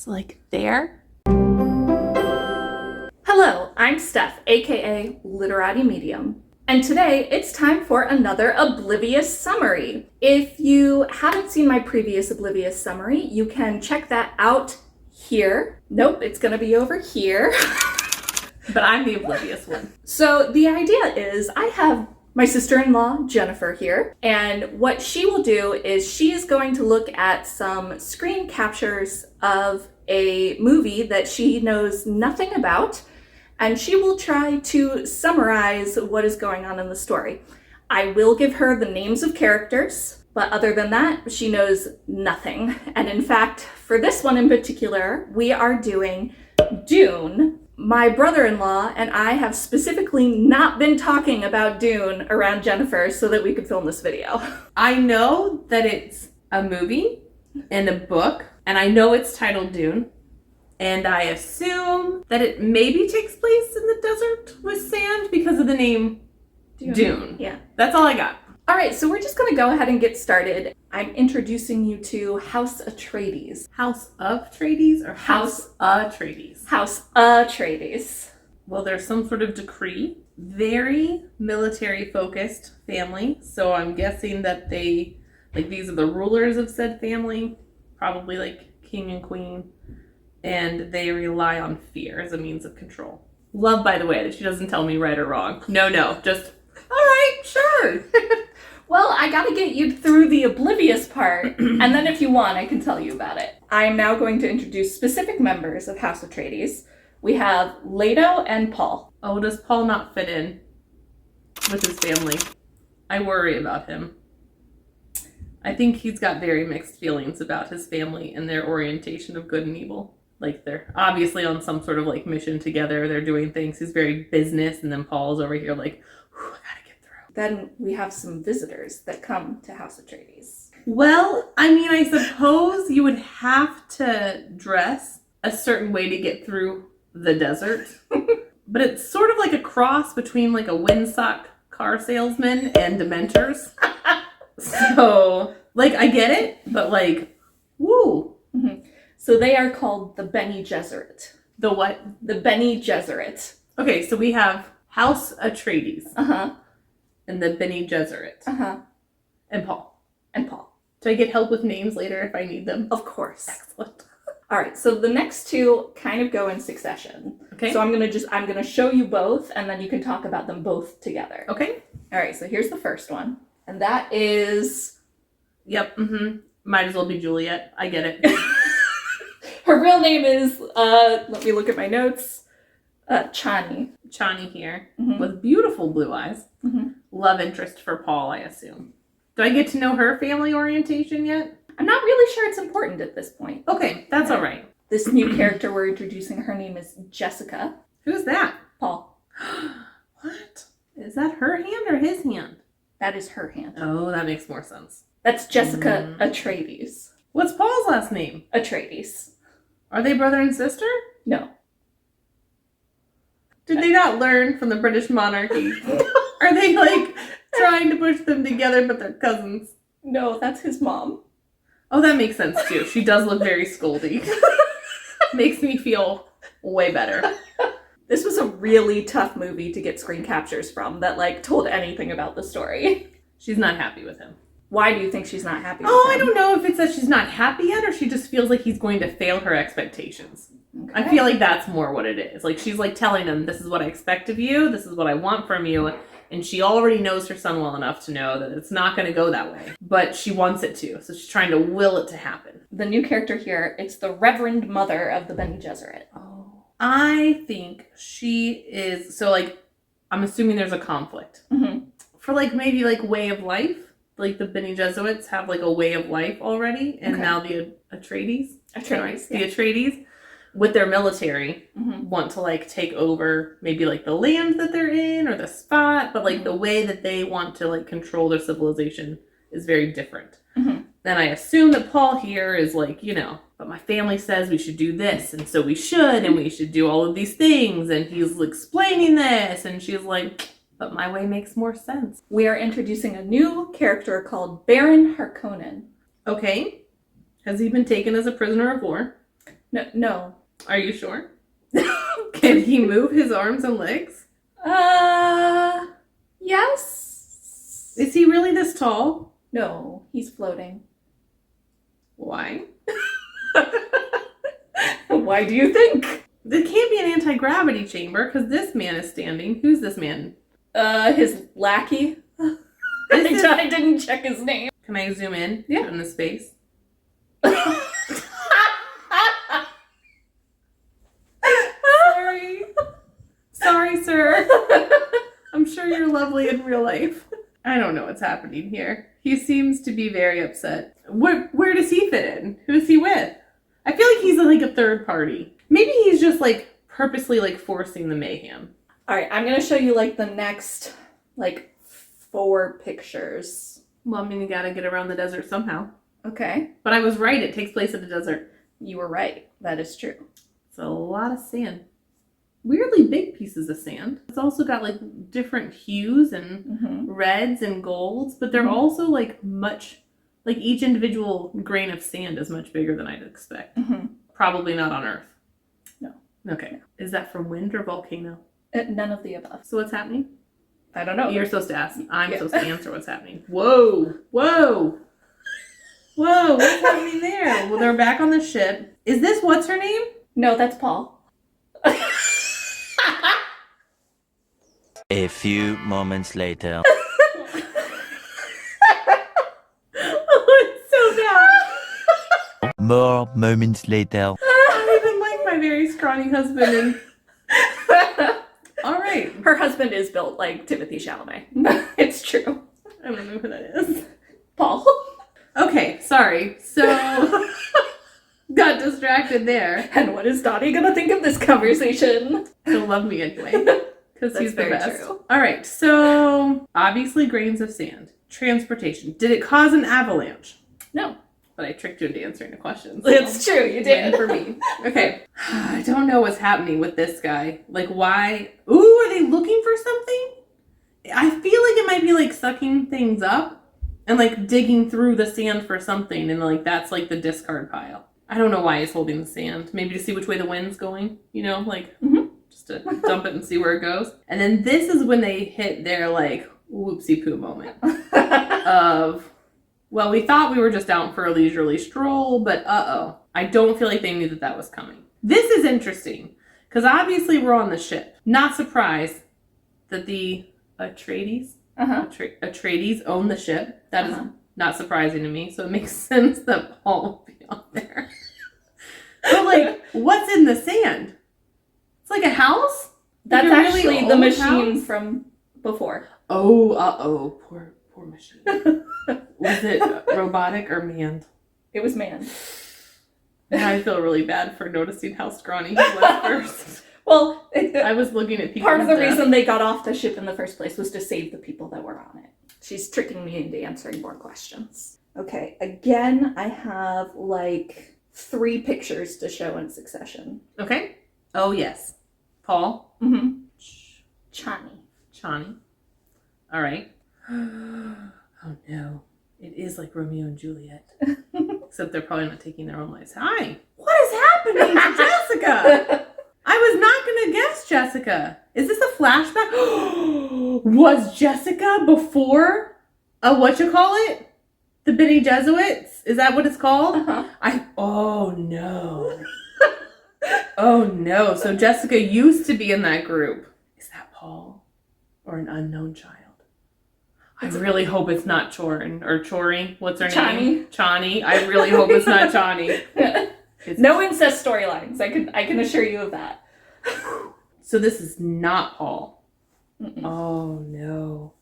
It's like there. Hello, I'm Steph, aka Literati Medium, and today it's time for another Oblivious summary. If you haven't seen my previous Oblivious summary, you can check that out here. Nope, it's gonna be over here. But I'm the oblivious one. So the idea is I have my sister-in-law, Jennifer, here, and what she will do is she is going to look at some screen captures of a movie that she knows nothing about, and she will try to summarize what is going on in the story. I will give her the names of characters, but other than that, she knows nothing. And in fact, for this one in particular, we are doing Dune. My brother-in-law and I have specifically not been talking about Dune around Jennifer so that we could film this video. I know that it's a movie and a book, and I know it's titled Dune, and I assume that it maybe takes place in the desert with sand because of the name Dune. Yeah. That's all I got. All right, so we're just gonna go ahead and get started. I'm introducing you to House Atreides. House of Atreides or House Atreides? House Atreides. Well, there's some sort of decree. Very military-focused family, so I'm guessing that they, like, these are the rulers of said family, probably like king and queen, and they rely on fear as a means of control. Love, by the way, that she doesn't tell me right or wrong. No, just, all right, sure. Well, I gotta get you through the oblivious part, and then if you want, I can tell you about it. I am now going to introduce specific members of House Atreides. We have Leto and Paul. Oh, does Paul not fit in with his family? I worry about him. I think he's got very mixed feelings about his family and their orientation of good and evil. Like, they're obviously on some sort of, like, mission together. They're doing things. He's very business, and then Paul's over here like, I gotta get through. Then we have some visitors that come to House Atreides. Well, I mean, I suppose you would have to dress a certain way to get through the desert. But it's sort of like a cross between, like, a windsock car salesman and Dementors. So, like, I get it, but, like, woo. Mm-hmm. So they are called the Bene Gesserit. The what? The Bene Gesserit. Okay, so we have House Atreides. Uh-huh. And the Bene Gesserit. Uh-huh. And Paul. And Paul. Do I get help with names later if I need them? Of course. Excellent. All right, so the next two kind of go in succession. Okay. So I'm gonna show you both, and then you can talk about them both together. Okay. All right, so here's the first one, and that is... Yep, Might as well be Juliet. I get it. Her real name is, let me look at my notes, Chani. Chani here, with beautiful blue eyes. Love interest for Paul, I assume. Do I get to know her family orientation yet? I'm not really sure it's important at this point. Okay, that's all right. This new character we're introducing, her name is Jessica. Who's that? Paul. What? Is that her hand or his hand? That is her hand. Oh, that makes more sense. That's Jessica Atreides. What's Paul's last name? Atreides. Are they brother and sister? No. Did they not learn from the British monarchy? Are they, like, trying to push them together, but they're cousins? No, that's his mom. Oh, that makes sense, too. She does look very scoldy. Makes me feel way better. This was a really tough movie to get screen captures from that, like, told anything about the story. She's not happy with him. Why do you think she's not happy with him? I don't know if it's that she's not happy yet or she just feels like he's going to fail her expectations. Okay. I feel like that's more what it is. Like, she's, like, telling him, this is what I expect of you, this is what I want from you, and she already knows her son well enough to know that it's not going to go that way. But she wants it to, so she's trying to will it to happen. The new character here, it's the Reverend Mother of the Bene Gesserit. Oh. I think she is, so, like, I'm assuming there's a conflict. For, like, maybe, like, way of life. Like, the Bene Gesserits have, like, a way of life already, and now the Atreides, the Atreides, with their military, want to, like, take over maybe, like, the land that they're in or the spot, but, like, the way that they want to, like, control their civilization is very different. Then I assume that Paul here is, like, you know, but my family says we should do this, and so we should, and we should do all of these things, and he's explaining this, and she's like, but my way makes more sense. We are introducing a new character called Baron Harkonnen. Okay. Has he been taken as a prisoner of war? No. Are you sure? Can he move his arms and legs? Yes. Is he really this tall? No, he's floating. Why? Why do you think? It can't be an anti-gravity chamber because this man is standing. Who's this man? His lackey. I didn't check his name. Can I zoom in? Yeah. On the space? Sorry, sir. I'm sure you're lovely in real life. I don't know what's happening here. He seems to be very upset. Where does he fit in? Who's he with? I feel like he's like a third party. Maybe he's just like purposely like forcing the mayhem. All right, I'm gonna show you like the next like 4 pictures. Well, I mean, you gotta get around the desert somehow. Okay. But I was right. It takes place in the desert. You were right. That is true. It's a lot of sand. Weirdly big pieces of sand. It's also got like different hues and reds and golds, but they're also like much, like each individual grain of sand is much bigger than I'd expect. Probably not on Earth. No. Okay. Is that from wind or volcano? None of the above. So what's happening? I don't know. You're supposed to ask. I'm supposed to answer what's happening. Whoa. What's happening there? Well, they're back on the ship. Is this what's her name? No, that's Paul. A few moments later. Oh, it's so bad. More moments later. I don't even like my very scrawny husband. All right. Her husband is built like Timothy Chalamet. It's true. I don't know who that is. Paul. Okay, sorry. So, got distracted there. And what is Dottie gonna think of this conversation? He'll love me anyway. Because he's the very best. true. All right, so obviously grains of sand. Transportation. Did it cause an avalanche? No. But I tricked you into answering the question. It's true, you did. Win for me. Okay. I don't know what's happening with this guy. Like, why? Ooh, are they looking for something? I feel like it might be like sucking things up and like digging through the sand for something. And like, that's like the discard pile. I don't know why he's holding the sand. Maybe to see which way the wind's going, you know, like just to dump it and see where it goes. And then this is when they hit their like whoopsie poo moment of, well, we thought we were just out for a leisurely stroll, but I don't feel like they knew that was coming. This is interesting because obviously we're on the ship. Not surprised that the Atreides own the ship. That is not surprising to me. So it makes sense that Paul will be on there. But like, what's in the sand? It's like a house? That's like actually really the old machine house? from before. Oh, poor machine. Was it robotic or manned? It was manned. And I feel really bad for noticing how scrawny he was first. Well, I was looking at people. Part of the reason they got off the ship in the first place was to save the people that were on it. She's tricking me into answering more questions. Okay, again, I have like 3 pictures to show in succession. Okay. Oh, yes. Paul. Chani. All right. Oh, no. It is like Romeo and Juliet. Except they're probably not taking their own lives. Hi. What is happening to Jessica? I was not going to guess Jessica. Is this a flashback? Was Jessica before whatchamacallit? The Bene Jesuits? Is that what it's called? Oh no. Oh no. So Jessica used to be in that group. Is that Paul? Or an unknown child? I really hope it's not Chorin or Chori. What's her name? Chani. I really hope it's not Chani. No incest storylines. I can assure you of that. So this is not Paul. Oh no.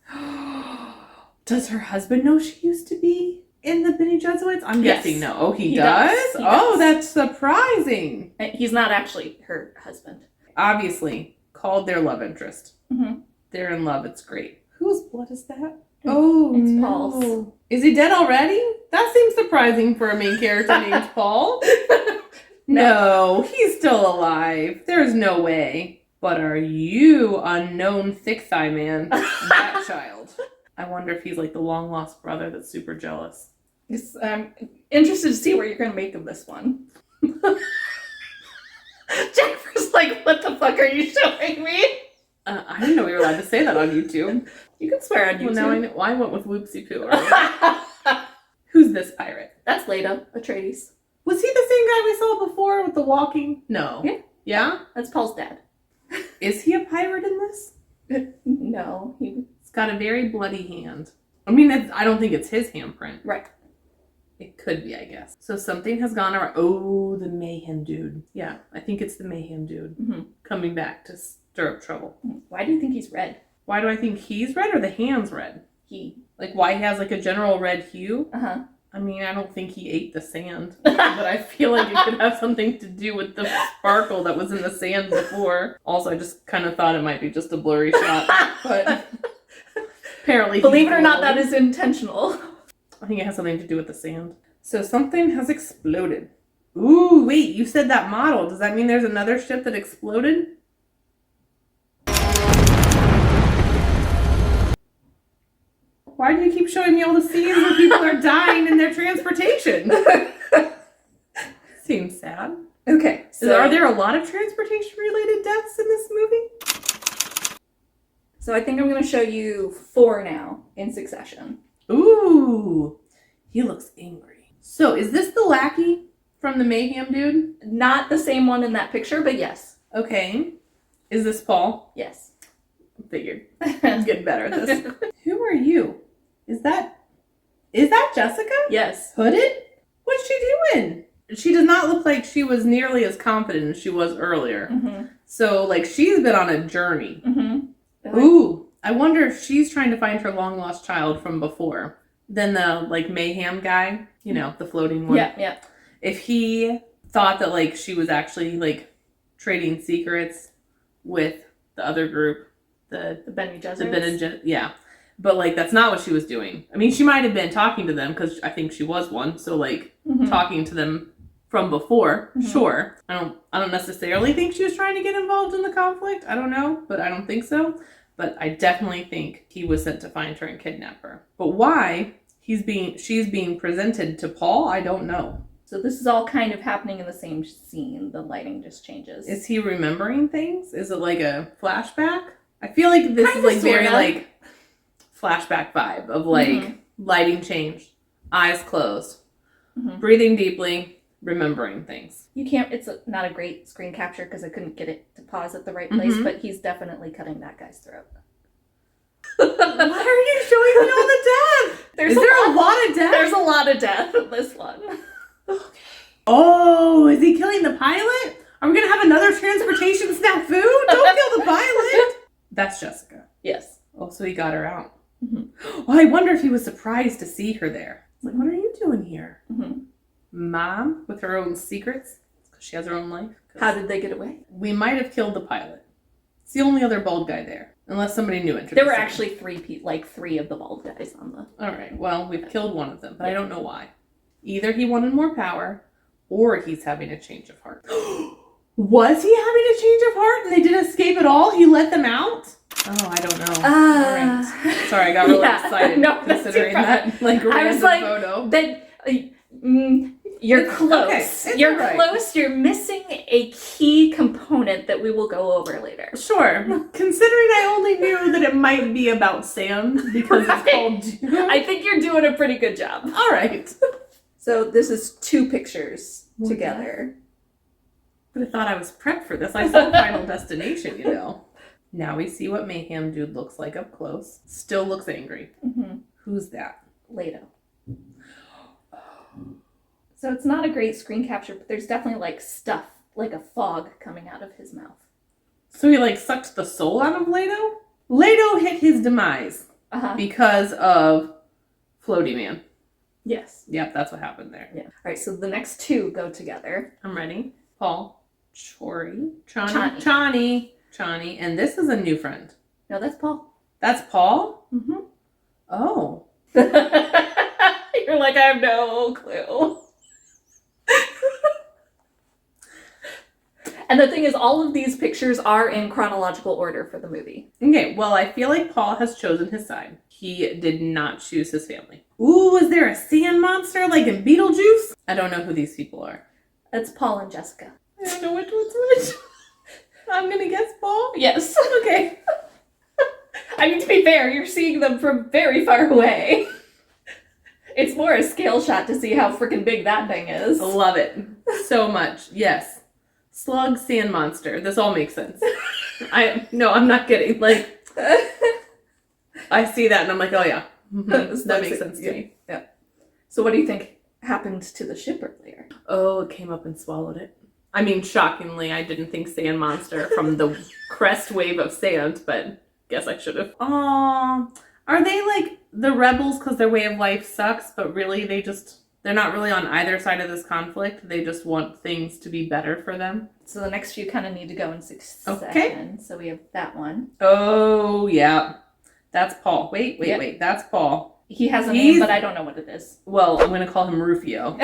Does her husband know she used to be in the Bene Jesuits? I'm guessing no. Oh, he does? He does. That's surprising. He's not actually her husband. Obviously, called their love interest. They're in love. It's great. Whose blood is that? Oh, it's no. Paul's. Is he dead already? That seems surprising for a main character named Paul. No, he's still alive. There's no way. But are you unknown thick thigh man? That child. I wonder if he's like the long lost brother that's super jealous. I'm interested to see what you're going to make of this one. like, what the fuck are you showing me? I didn't know we were allowed to say that on YouTube. You can swear on YouTube. Well, now I know. Well, I went with Whoopsie Poo. Right? Who's this pirate? That's Leto, Atreides. Was he the same guy we saw before with the walking? No. Yeah. Yeah? That's Paul's dad. Is he a pirate in this? No. It's got a very bloody hand. I mean, I don't think it's his handprint. Right. It could be, I guess. So something has gone around. Oh, the mayhem dude. Yeah, I think it's the mayhem dude coming back to stir up trouble. Why do you think he's red? Why do I think he's red or the hand's red? He. Like, why he has, like, a general red hue? Uh-huh. I mean, I don't think he ate the sand. But I feel like it could have something to do with the sparkle that was in the sand before. Also, I just kind of thought it might be just a blurry shot. But apparently Believe it or not, that is intentional. I think it has something to do with the sand. So something has exploded. Ooh, wait, you said that model. Does that mean there's another ship that exploded? Why do you keep showing me all the scenes where people are dying in their transportation? Seems sad. Okay, so Are there a lot of transportation-related deaths in this movie? So I think I'm going to show you 4 now in succession. Ooh, he looks angry. So is this the lackey from the mayhem dude? Not the same one in that picture, but yes. Okay. Is this Paul? Yes. Figured. I'm getting better at this. Who are you? Is that Jessica? Yes. Hooded? What's she doing? She does not look like she was nearly as confident as she was earlier. Mm-hmm. So, like, she's been on a journey. Mm-hmm. Ooh, I wonder if she's trying to find her long-lost child from before. Then the, like, mayhem guy, you know, the floating one. Yeah. If he thought that, like, she was actually, like, trading secrets with the other group, the Bene Gesserits. yeah. But, like, that's not what she was doing. I mean, she might have been talking to them, because I think she was one. So, like, talking to them from before, sure. I don't necessarily think she was trying to get involved in the conflict. I don't know, but I don't think so. But I definitely think he was sent to find her and kidnap her. But why she's being presented to Paul, I don't know. So this is all kind of happening in the same scene. The lighting just changes. Is he remembering things? Is it like a flashback? I feel like this Kinda, is like very sorta. like flashback vibe of like lighting changed, eyes closed, breathing deeply, remembering things. You can't, not a great screen capture because I couldn't get it to pause at the right place, but he's definitely cutting that guy's throat. Why are you showing me all the death? Is there a lot of death? There's a lot of death in this one. Okay. Oh, is he killing the pilot? Are we going to have another transportation snafu? Don't kill the pilot. That's Jessica. Yes. Oh, so he got her out. Oh, I wonder if he was surprised to see her there. Like, what are you doing here? Mom, with her own secrets? Because she has her own life. How did they get away? We might have killed the pilot. It's the only other bald guy there. Unless somebody new entered. There were actually 3 of the bald guys on the... All right, well, we've killed one of them, but I don't know why. Either he wanted more power, or he's having a change of heart. Was he having a change of heart and they didn't escape at all? He let them out? Oh, I don't know. All right. Sorry, I got really excited considering that like I was like, photo. You're close. Okay, You're right. close. You're missing a key component that we will go over later. Sure. Considering I only knew that it might be about sand because it's called Dune. I think you're doing a pretty good job. All right. So this is 2 pictures together. But I thought I was prepped for this. I saw Final Destination, you know. Now we see what Mayhem Dude looks like up close. Still looks angry. Who's that? Leto. So it's not a great screen capture, but there's definitely like stuff, like a fog coming out of his mouth. So he like sucked the soul out of Leto? Leto hit his demise because of Floaty Man. Yes. Yep, that's what happened there. Yeah. All right, so the next 2 go together. I'm ready. Paul. Chani. And this is a new friend. No, that's Paul. That's Paul? Oh. You're like, I have no clue. And the thing is, all of these pictures are in chronological order for the movie. Okay, well, I feel like Paul has chosen his side. He did not choose his family. Ooh, is there a sand monster like in Beetlejuice? I don't know who these people are. That's Paul and Jessica. I don't know which one's which. I'm gonna guess Paul. Yes. Okay. I mean, to be fair, you're seeing them from very far away. It's more a scale shot to see how freaking big that thing is. Love it so much. Yes. Slug, sand monster. This all makes sense. I'm not kidding. Like, I see that and I'm like, oh yeah. Mm-hmm. That makes sense to me. Yeah. So what do you think happened to the ship earlier? Oh, it came up and swallowed it. I mean, shockingly, I didn't think sand monster from the crest wave of sand, but guess I should have. Aw, are they like the rebels because their way of life sucks, but really they're not really on either side of this conflict. They just want things to be better for them. So the next few kind of need to go in succession. Okay. So we have that one. Oh, yeah. That's Paul. Wait. That's Paul. He has a name, but I don't know what it is. Well, I'm going to call him Rufio.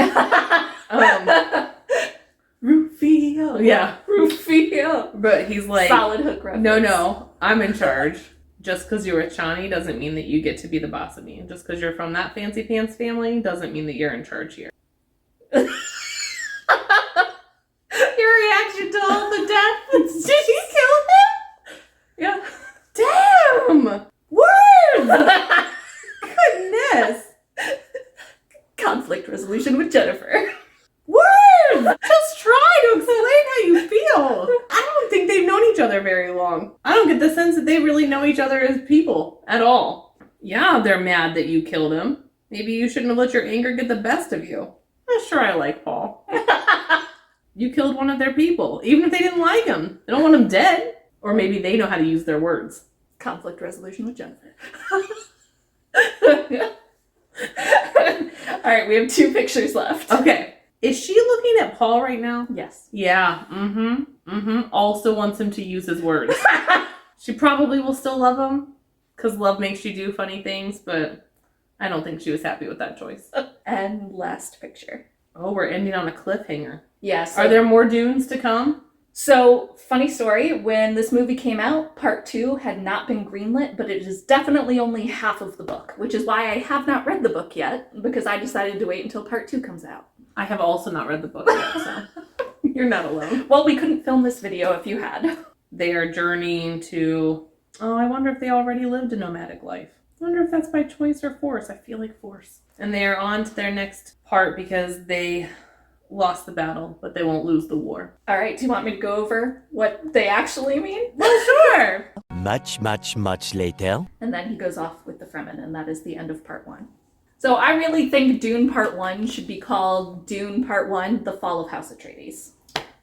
Rufio. Yeah. Rufio. But he's like... Solid hook reference. No, I'm in charge. Just because you're a Chani doesn't mean that you get to be the boss of me. Just because you're from that fancy pants family doesn't mean that you're in charge here. Your reaction to all the deaths. Did he kill him? Yeah. Damn! Words! Goodness! Conflict resolution with Jennifer. Words! Just try to explain how you feel. I don't think they've known each other very long. I don't get the sense that they really know each other as people at all. Yeah, they're mad that you killed him. Maybe you shouldn't have let your anger get the best of you. I'm sure I like Paul. You killed one of their people, even if they didn't like him. They don't want him dead. Or maybe they know how to use their words. Conflict resolution with Jennifer. All right, we have 2 pictures left. Okay. Is she looking at Paul right now? Yes. Yeah. Also wants him to use his words. She probably will still love him because love makes you do funny things, but I don't think she was happy with that choice. And last picture. Oh, we're ending on a cliffhanger. Yes. Are there more Dunes to come? So, funny story, when this movie came out, part 2 had not been greenlit, but it is definitely only half of the book, which is why I have not read the book yet, because I decided to wait until part 2 comes out. I have also not read the book yet, so you're not alone. Well, we couldn't film this video if you had. They are journeying to... Oh, I wonder if they already lived a nomadic life. I wonder if that's by choice or force. I feel like force. And they are on to their next part because they lost the battle, but they won't lose the war. All right, do you want me to go over what they actually mean? Well, sure. Much later. And then he goes off with the Fremen, and that is the end of part 1. So I really think Dune Part 1 should be called Dune Part 1, The Fall of House Atreides.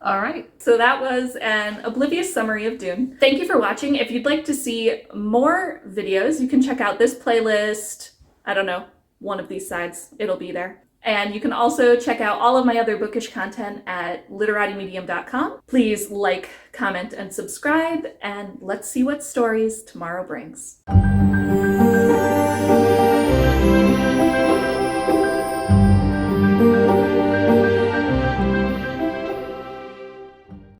All right. So that was an oblivious summary of Dune. Thank you for watching. If you'd like to see more videos, you can check out this playlist. I don't know, one of these sides. It'll be there. And you can also check out all of my other bookish content at literatimedium.com. Please like, comment, and subscribe, and let's see what stories tomorrow brings.